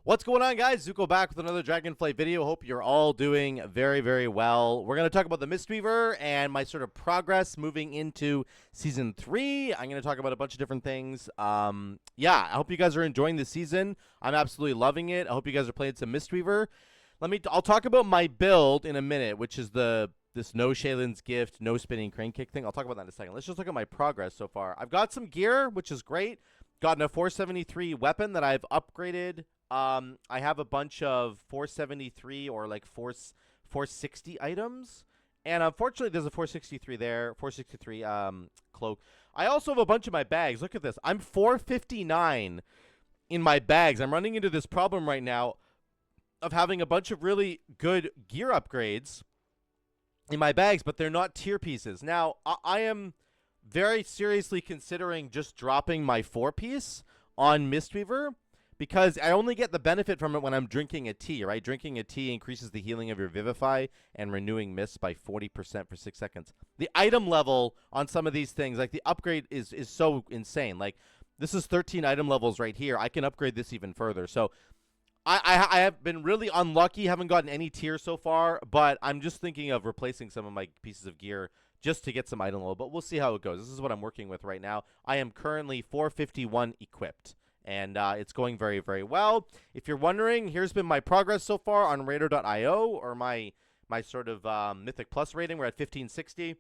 What's going on, guys? Zuko back with another Dragonflight video. Hope you're all doing very, very well. We're going to talk about the Mistweaver and my sort of progress moving into Season 3. I'm going to talk about a bunch of different things. Yeah, I hope you guys are enjoying this season. I'm absolutely loving it. I hope you guys are playing some Mistweaver. I'll talk about my build in a minute, which is this no Shaylin's Gift, no spinning crane kick thing. I'll talk about that in a second. Let's just look at my progress so far. I've got some gear, which is great. Gotten a 473 weapon that I've upgraded. I have a bunch of 473 or like 460 items. And unfortunately, there's a 463 there. 463 cloak. I also have a bunch of my bags. Look at this. I'm 459 in my bags. I'm running into this problem right now of having a bunch of really good gear upgrades in my bags, but they're not tier pieces. Now, I am very seriously considering just dropping my 4-piece on Mistweaver, because I only get the benefit from it when I'm drinking a tea, right? Drinking a tea increases the healing of your Vivify and renewing Mist by 40% for 6 seconds. The item level on some of these things, like the upgrade is so insane. Like, this is 13 item levels right here. I can upgrade this even further. So I have been really unlucky, haven't gotten any tiers so far, but I'm just thinking of replacing some of my pieces of gear just to get some item level. But we'll see how it goes. This is what I'm working with right now. I am currently 451 equipped. And it's going very, very well. If you're wondering, here's been my progress so far on Radar.io, or my sort of Mythic Plus rating. We're at 1560.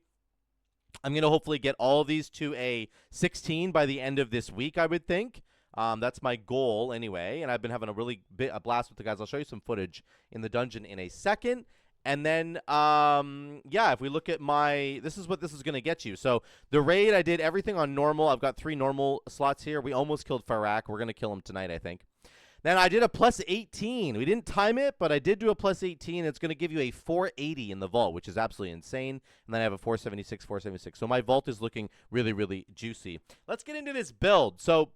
I'm going to hopefully get all of these to a 16 by the end of this week, I would think. That's my goal anyway. And I've been having a blast with the guys. I'll show you some footage in the dungeon in a second. And then, yeah, if we look at this is what this is going to get you. So the raid, I did everything on normal. I've got 3 normal slots here. We almost killed Farak. We're going to kill him tonight, I think. Then I did a plus 18. We didn't time it, but I did do a plus 18. It's going to give you a 480 in the vault, which is absolutely insane. And then I have a 476, 476. So my vault is looking really, really juicy. Let's get into this build. So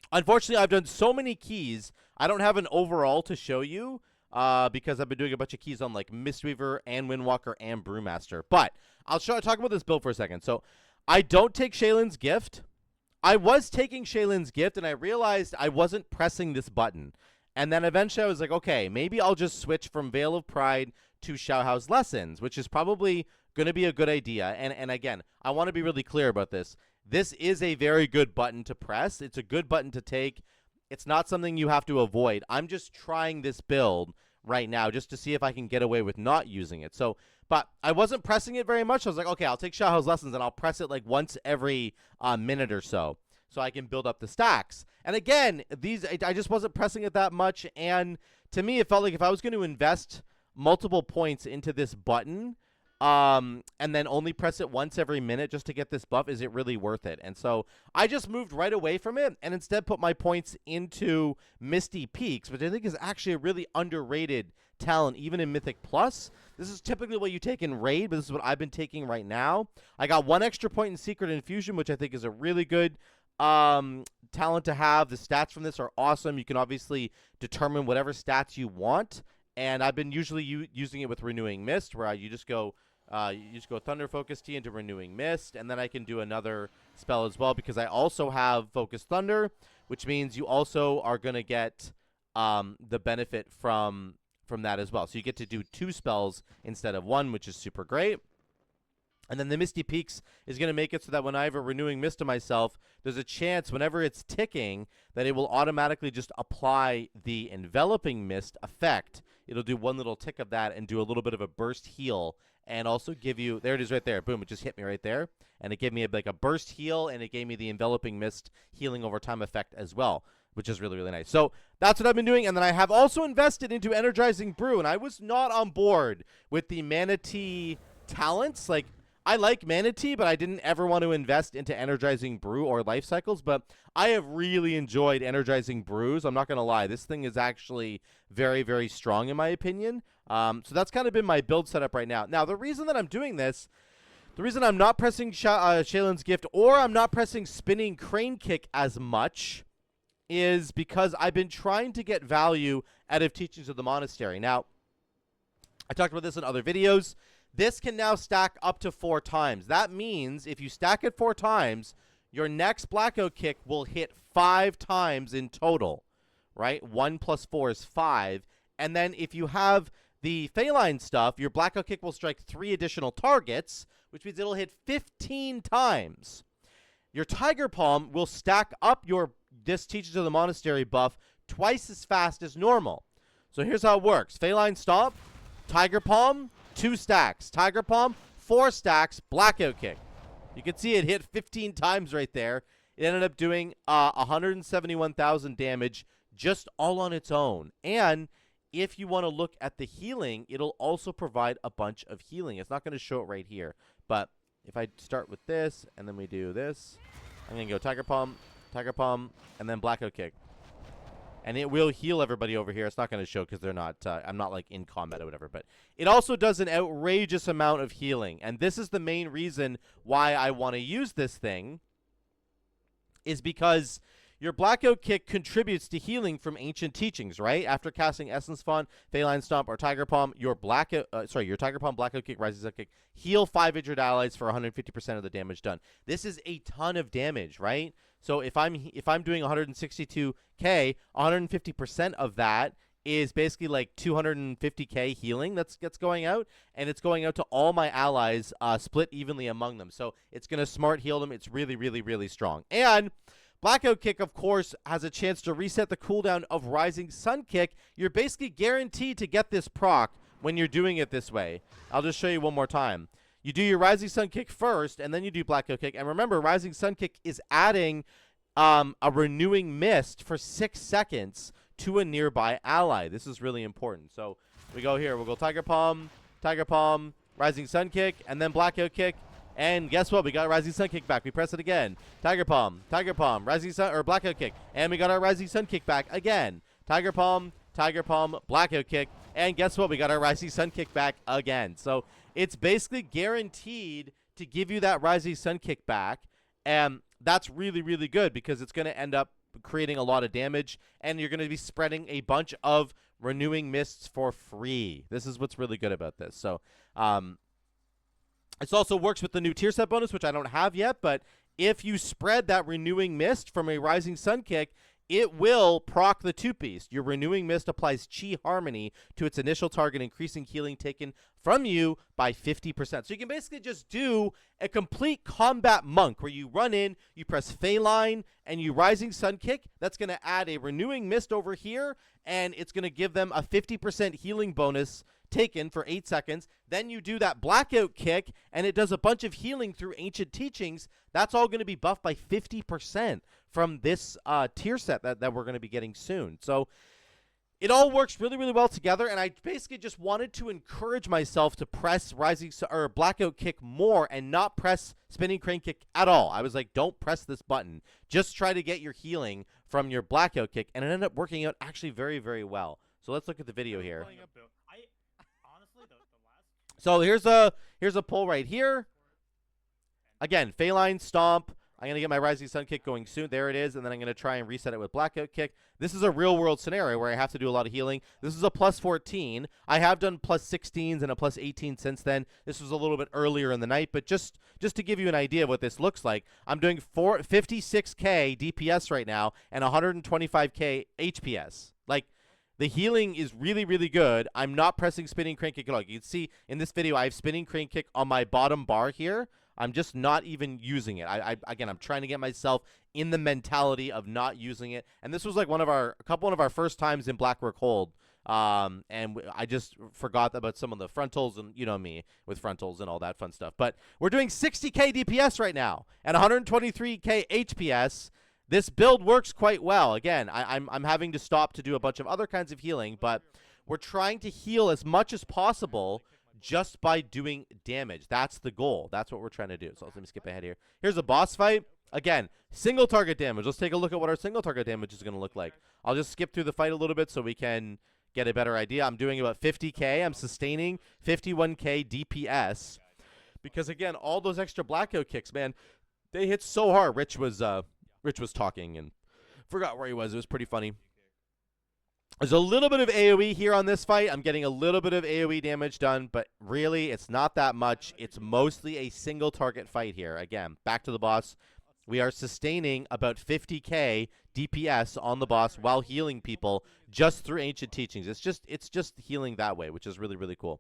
unfortunately, I've done so many keys, I don't have an overall to show you. Because I've been doing a bunch of keys on like Mistweaver and Windwalker and Brewmaster. But I'll talk about this build for a second. So I don't take Shaylin's Gift. I was taking Shaylin's Gift, and I realized I wasn't pressing this button. And then eventually I was like, okay, maybe I'll just switch from Veil of Pride to Showhouse Lessons, which is probably going to be a good idea. And again, I want to be really clear about this. This is a very good button to press. It's a good button to take. It's not something you have to avoid. I'm just trying this build right now just to see if I can get away with not using it. So, but I wasn't pressing it very much. I was like, okay, I'll take Showhouse Lessons and I'll press it like once every minute or so I can build up the stacks. And again, I just wasn't pressing it that much. And to me, it felt like if I was going to invest multiple points into this button, and then only press it once every minute just to get this buff, is it really worth it? And so I just moved right away from it and instead put my points into Misty Peaks, which I think is actually a really underrated talent, even in Mythic Plus. This is typically what you take in Raid, but this is what I've been taking right now. I got 1 extra point in Secret Infusion, which I think is a really good talent to have. The stats from this are awesome. You can obviously determine whatever stats you want. And I've been usually using it with Renewing Mist, where you just go Thunder Focus Tea into Renewing Mist, and then I can do another spell as well, because I also have Focus Thunder, which means you also are going to get the benefit from that as well. So you get to do 2 spells instead of 1, which is super great. And then the Misty Peaks is going to make it so that when I have a Renewing Mist to myself, there's a chance whenever it's ticking that it will automatically just apply the Enveloping Mist effect. It'll do 1 little tick of that and do a little bit of a burst heal, and also give you, there it is right there, boom, it just hit me right there, and it gave me like a burst heal, and it gave me the Enveloping Mist healing over time effect as well, which is really, really nice. So that's what I've been doing. And then I have also invested into Energizing Brew, and I was not on board with the Mana Tea talents. Like, I like Mana Tea, but I didn't ever want to invest into Energizing Brew or Life Cycles, but I have really enjoyed Energizing Brews. I'm not going to lie. This thing is actually very, very strong in my opinion. So that's kind of been my build setup right now. Now, the reason that I'm doing this, the reason I'm not pressing Shaylin's Gift or I'm not pressing Spinning Crane Kick as much is because I've been trying to get value out of Teachings of the Monastery. Now, I talked about this in other videos. This can now stack up to 4 times. That means if you stack it 4 times, your next Blackout Kick will hit 5 times in total, right? 1 plus 4 is 5. And then if you have the Feline stuff, your Blackout Kick will strike 3 additional targets, which means it'll hit 15 times. Your Tiger Palm will stack up your This Teaches of the Monastery buff twice as fast as normal. So here's how it works. Feline Stomp, Tiger Palm, 2 stacks. Tiger Palm, 4 stacks, Blackout Kick. You can see it hit 15 times right there. It ended up doing 171,000 damage just all on its own. And if you want to look at the healing, it'll also provide a bunch of healing. It's not going to show it right here. But if I start with this, and then we do this, I'm going to go Tiger Palm, and then Blackout Kick. And it will heal everybody over here. It's not going to show because they're not, I'm not like in combat or whatever. But it also does an outrageous amount of healing. And this is the main reason why I want to use this thing, is because your Blackout Kick contributes to healing from ancient teachings, right? After casting Essence Font, Feline Stomp, or Tiger Palm, your Tiger Palm, Blackout Kick, Rising Sun Kick, heal 5 injured allies for 150% of the damage done. This is a ton of damage, right? So if I'm doing 162k, 150% of that is basically like 250k healing that's going out, and it's going out to all my allies, split evenly among them. So it's gonna smart heal them. It's really, really, really strong. And Blackout Kick, of course, has a chance to reset the cooldown of Rising Sun Kick. You're basically guaranteed to get this proc when you're doing it this way. I'll just show you one more time. You do your Rising Sun Kick first, and then you do Blackout Kick. And remember, Rising Sun Kick is adding a Renewing Mist for 6 seconds to a nearby ally. This is really important. So we go here. We'll go Tiger Palm, Rising Sun Kick, and then Blackout Kick. And guess what? We got Rising Sun Kick back. We press it again. Tiger Palm, Rising Sun, or Blackout Kick. And we got our Rising Sun Kick back again. Tiger Palm, Blackout Kick. And guess what? We got our Rising Sun Kick back again. So it's basically guaranteed to give you that Rising Sun Kick back. And that's really, really good because it's going to end up creating a lot of damage. And you're going to be spreading a bunch of Renewing Mists for free. This is what's really good about this. So, it also works with the new tier set bonus, which I don't have yet, but if you spread that Renewing Mist from a Rising Sun Kick, it will proc the 2-piece. Your Renewing Mist applies Chi Harmony to its initial target, increasing healing taken from you by 50%. So you can basically just do a complete combat monk where you run in, you press Feline, and you Rising Sun Kick. That's going to add a Renewing Mist over here, and it's going to give them a 50% healing bonus taken for 8 seconds. Then you do that Blackout Kick, and it does a bunch of healing through ancient teachings. That's all going to be buffed by 50% from this tier set that we're going to be getting soon. So it all works really, really well together, and I basically just wanted to encourage myself to press Blackout Kick more and not press Spinning Crane Kick at all. I was like, don't press this button. Just try to get your healing from your Blackout Kick, and it ended up working out actually very, very well. So let's look at the video here. So here's a pull right here. Again, Feline Stomp. I'm going to get my Rising Sun Kick going soon. There it is. And then I'm going to try and reset it with Blackout Kick. This is a real-world scenario where I have to do a lot of healing. This is a plus 14. I have done plus 16s and a plus 18 since then. This was a little bit earlier in the night. But just to give you an idea of what this looks like, I'm doing 56k DPS right now and 125k HPS. Like, the healing is really, really good. I'm not pressing Spinning Crane Kick at all. You can see in this video, I have Spinning Crane Kick on my bottom bar here. I'm just not even using it. Again, I'm trying to get myself in the mentality of not using it. And this was like one of our first times in Blackrock Hold. And I just forgot about some of the frontals, and you know me with frontals and all that fun stuff. But we're doing 60k DPS right now and 123k HPS. This build works quite well. Again, I'm having to stop to do a bunch of other kinds of healing, but we're trying to heal as much as possible just by doing damage. That's the goal. That's what we're trying to do. So let me skip ahead here. Here's a boss fight. Again, single target damage. Let's take a look at what our single target damage is going to look like. I'll just skip through the fight a little bit so we can get a better idea. I'm doing about 50k. I'm sustaining 51k DPS. Because, again, all those extra Blackout Kicks, man, they hit so hard. Rich was talking and forgot where he was. It was pretty funny. There's a little bit of AoE here on this fight. I'm getting a little bit of AoE damage done, but really it's not that much. It's mostly a single target fight here. Again, back to the boss. We are sustaining about 50k DPS on the boss while healing people just through ancient teachings. It's just healing that way, which is really, really cool.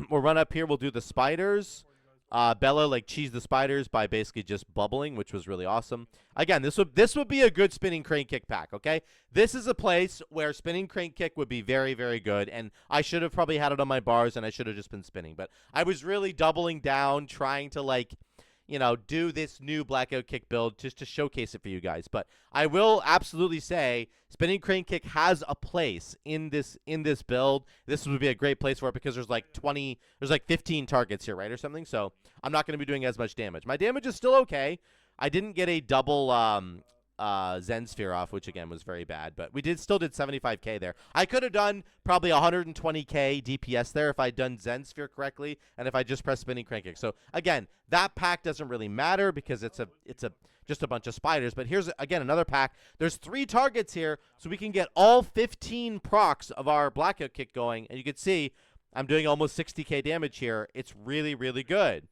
We'll run up here. We'll do the spiders. Bella like cheesed the spiders by basically just bubbling, which was really awesome. Again, this would be a good spinning crane kick pack, okay? This is a place where spinning crane kick would be very, very good, and I should have probably had it on my bars, and I should have just been spinning. But I was really doubling down, trying to, like, you know, do this new blackout kick build just to showcase it for you guys. But I will absolutely say spinning crane kick has a place in this build. This would be a great place for it because there's like 15 targets here, right, or something. So I'm not going to be doing as much damage. My damage is still okay. I didn't get a double Zen Sphere off, which again was very bad, but we still did 75k there. I could have done probably 120k DPS there if I'd done Zen Sphere correctly and if I just pressed spinning crane kick. So again, that pack doesn't really matter because it's just a bunch of spiders. But here's again another pack. There's 3 targets here, so we can get all 15 procs of our blackout kick going, and you can see I'm doing almost 60k damage here. It's really, really good.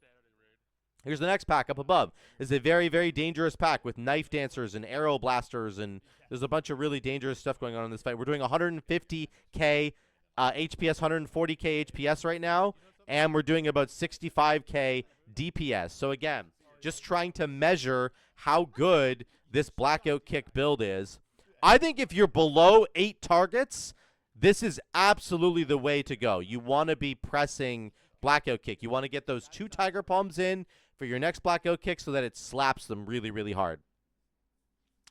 Here's the next pack up above. It's a very, very dangerous pack with knife dancers and arrow blasters, and there's a bunch of really dangerous stuff going on in this fight. We're doing 150k HPS, 140k HPS right now, and we're doing about 65k DPS. So again, just trying to measure how good this blackout kick build is. I think if you're below 8 targets, this is absolutely the way to go. You want to be pressing blackout kick. You want to get those 2 tiger palms in for your next blackout kick so that it slaps them really, really hard.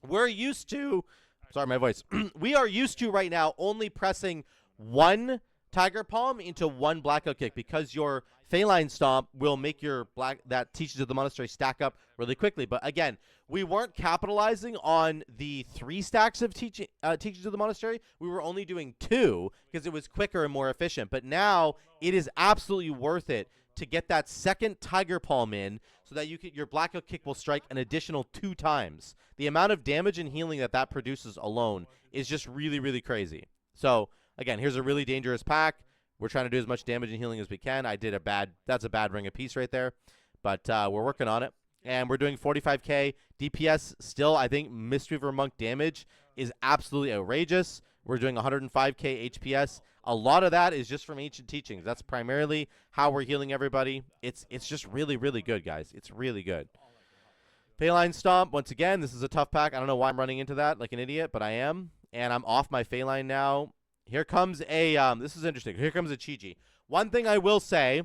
We're used to, sorry, my voice. We are used to right now only pressing 1 tiger palm into 1 blackout kick because your Feline Stomp will make your that Teachings of the Monastery stack up really quickly. But again, we weren't capitalizing on the 3 stacks of Teachings of the Monastery. We were only doing 2 because it was quicker and more efficient. But now it is absolutely worth it to get that second Tiger Palm in so that your blackout kick will strike an additional 2 times. The amount of damage and healing that produces alone is just really, really crazy. So again, here's a really dangerous pack. We're trying to do as much damage and healing as we can. That's a bad ring of peace right there, but we're working on it. And we're doing 45k DPS still. I think Mistweaver Monk damage is absolutely outrageous. We're doing 105k HPS. A lot of that is just from ancient teachings. That's primarily how we're healing everybody. It's just really, really good, guys. It's really good. Feline Stomp, once again, this is a tough pack. I don't know why I'm running into that like an idiot, but I am. And I'm off my Feline now. Here comes a, this is interesting. Here comes a Chi-Ji. One thing I will say,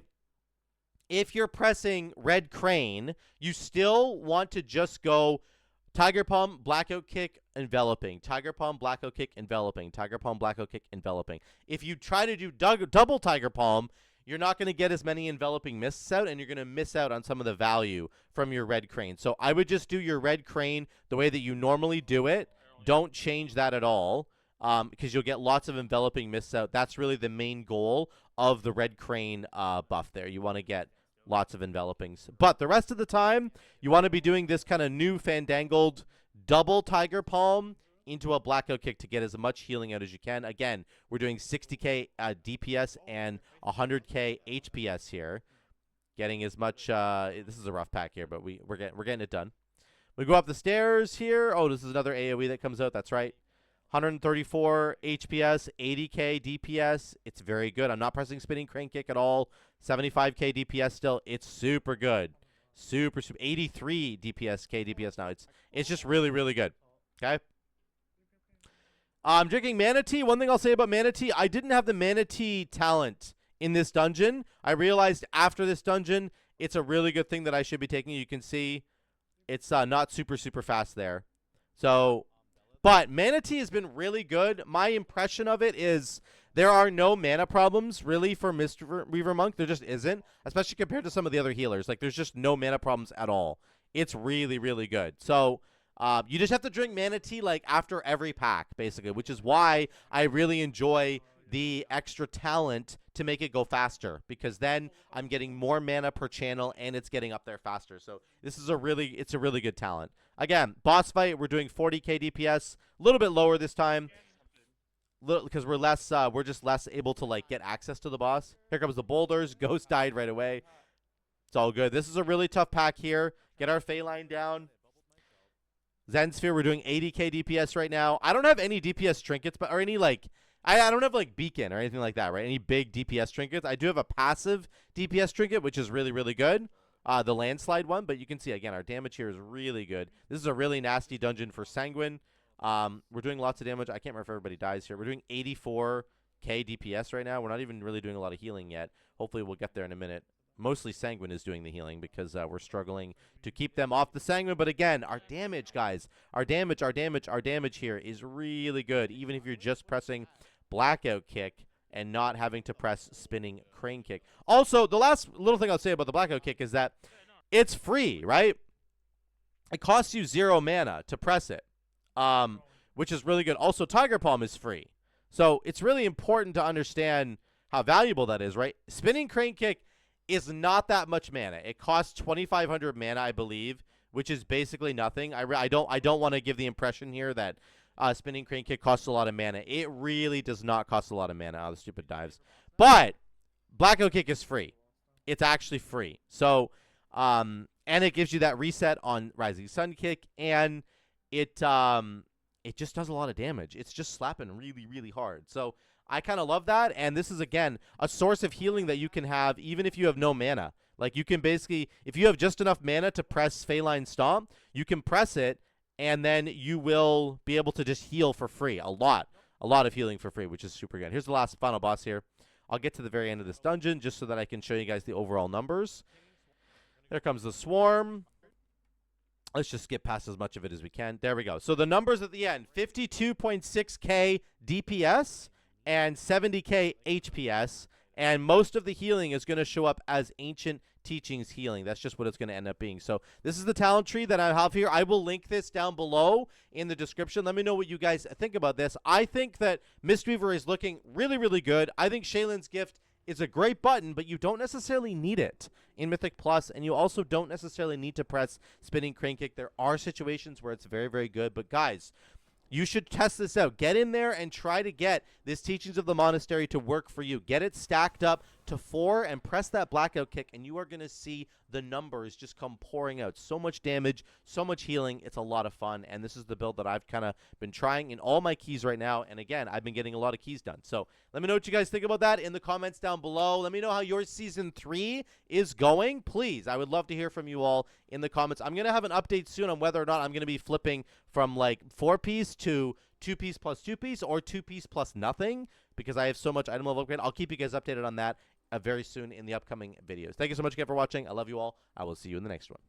if you're pressing Red Crane, you still want to just go Tiger Palm, Blackout Kick, Enveloping. Tiger Palm, Blackout Kick, Enveloping. Tiger Palm, Blackout Kick, Enveloping. If you try to do double Tiger Palm, you're not going to get as many Enveloping misses out, and you're going to miss out on some of the value from your Red Crane. So I would just do your Red Crane the way that you normally do it. Don't change that at all. Because you'll get lots of enveloping misses out. That's really the main goal of the Red Crane buff there. You want to get lots of envelopings. But the rest of the time, you want to be doing this kind of new fandangled double Tiger Palm into a blackout kick to get as much healing out as you can. Again, we're doing 60k DPS and 100k HPS here. Getting as much, this is a rough pack here, but we're getting it done. We go up the stairs here. Oh, this is another AoE that comes out. That's right. 134 HPS, 80k DPS. It's very good. I'm not pressing spinning crane kick at all. 75k DPS still. It's super good. Super. 83 DPS now. It's just really, really good. Okay. I'm drinking Mana Tea. One thing I'll say about Mana Tea, I didn't have the Mana Tea talent in this dungeon. I realized after this dungeon, it's a really good thing that I should be taking. You can see it's not super, super fast there. So... But Mana Tea has been really good. My impression of it is there are no mana problems, really, for Mistweaver Monk. There just isn't, especially compared to some of the other healers. Like, there's just no mana problems at all. It's really, really good. So, you just have to drink Mana Tea, like, after every pack, basically, which is why I really enjoy the extra talent to make it go faster, because then I'm getting more mana per channel, and it's getting up there faster. So, this is it's a really good talent. Again, boss fight, we're doing 40k DPS, a little bit lower this time, because we're just less able to like get access to the boss. Here comes the boulders. Ghost died right away. It's all good. This is a really tough pack here. Get our Feline down. Zen Sphere, we're doing 80k DPS right now. I don't have any DPS trinkets, but or any like I don't have like beacon or anything like that, right? Any big DPS trinkets. I do have a passive DPS trinket, which is really, really good. The landslide one, but you can see again our damage here is really good. This is a really nasty dungeon for Sanguine. We're doing lots of damage. I can't remember if everybody dies here. We're doing 84k DPS right now. We're not even really doing a lot of healing yet. Hopefully we'll get there in a minute. Mostly Sanguine is doing the healing because we're struggling to keep them off the Sanguine. But again, our damage, guys, our damage here is really good. Even if you're just pressing Blackout Kick and not having to press Spinning Crane Kick. Also, the last little thing I'll say about the Blackout Kick is that it's free, right? It costs you 0 mana to press it, which is really good. Also, Tiger Palm is free. So it's really important to understand how valuable that is, right? Spinning Crane Kick is not that much mana. It costs 2,500 mana, I believe, which is basically nothing. I don't want to give the impression here that Spinning Crane Kick costs a lot of mana. It really does not cost a lot of mana. Oh, the stupid dives. But Blackout Kick is free. It's actually free. So, and it gives you that reset on Rising Sun Kick, and it just does a lot of damage. It's just slapping really, really hard. So I kind of love that, and this is, again, a source of healing that you can have even if you have no mana. Like, you can basically, if you have just enough mana to press Feline Stomp, you can press it, and then you will be able to just heal for free. A lot of healing for free, which is super good. Here's the last final boss here. I'll get to the very end of this dungeon just so that I can show you guys the overall numbers. There comes the Swarm. Let's just skip past as much of it as we can. There we go. So the numbers at the end, 52.6k DPS and 70k HPS. And most of the healing is going to show up as Ancient Teachings healing. That's just what it's going to end up being. So this is the talent tree that I have here. I will link this down below in the description. Let me know what you guys think about this. I think that Mistweaver is looking really, really good. I think Shaylin's Gift is a great button, but you don't necessarily need it in Mythic Plus, and you also don't necessarily need to press Spinning Crane Kick. There are situations where it's very, very good, but guys, you should test this out. Get in there and try to get this Teachings of the Monastery to work for you. Get it stacked up to 4 and press that Blackout Kick, and you are going to see the numbers just come pouring out. So much damage, so much healing. It's a lot of fun, and this is the build that I've kind of been trying in all my keys right now, and again, I've been getting a lot of keys done. So let me know what you guys think about that in the comments down below. Let me know how your Season 3 is going. Please, I would love to hear from you all in the comments. I'm going to have an update soon on whether or not I'm going to be flipping from like 4-piece to 2-piece plus 2-piece or 2-piece plus nothing, because I have so much item level upgrade. I'll keep you guys updated on that very soon in the upcoming videos. Thank you so much again for watching. I love you all. I will see you in the next one.